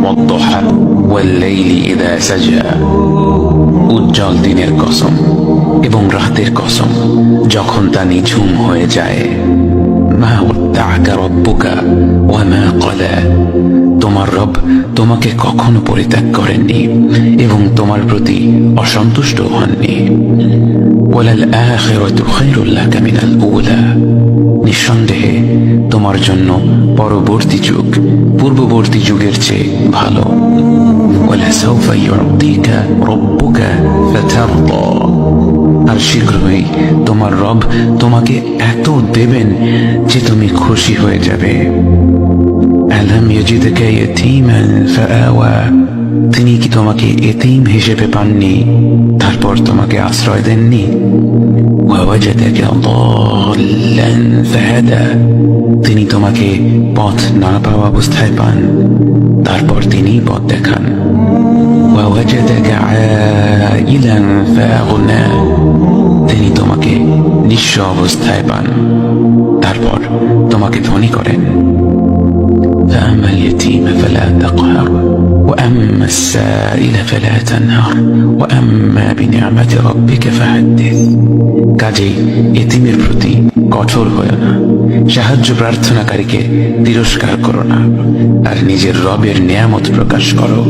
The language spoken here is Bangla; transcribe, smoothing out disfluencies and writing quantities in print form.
والضحى والليل إذا سجى উজ্জ্বল দিনের কসম এবং রাতের কসম যখন তা নিঝুম হয়ে যায়। মা ওয়াদ্দাআকা রাব্বুকা ওয়া মা ক্বালা, তোমার রব তোমাকে কখনো পরিত্যাগ করেননি এবং তোমার প্রতি অসন্তুষ্ট হননি। ওয়ালাল আখিরাতু খায়রুল লাকা মিনাল উলা, নিঃসন্দেহে তোমার জন্য পরবর্তী যুগ পূর্ববর্তী যুগের চেয়ে ভালো। ওয়ালাসাউফা ইউতিকা রাব্বুকা ফাতারদা, আর শীঘ্রই তোমার রব তোমাকে এত দেবেন যে তুমি খুশি হয়ে যাবে। আলাম ইয়াজিদকা ইয়াতীমান ফাআওয়া, তিনি কি তোমাকে এতিম হিসেবে পাননি তারপর তোমাকে আশ্রয় দেননি? ওয়াওয়াজাদাকা দাল্লান ফাহাদা, তিনি তোমাকে পথ না পাওয়া অবস্থায় পান তারপর তিনি পথ দেখান। ওয়াওয়াজাদাকা আইলান ফাআগনা, তিনি তোমাকে নিঃস্ব অবস্থায় পান তারপর তোমাকে ধনী করেন। فأما اليتيم فلا تقهر وأما السائل فلا تنهر وأما بنعمة ربك فحدث, কাজেই এতিমের প্রতি কঠোর হয়ো না, সাহায্য প্রার্থনাকারীকে তিরস্কার করো না, আর নিজের রবের নিয়ামত প্রকাশ করো।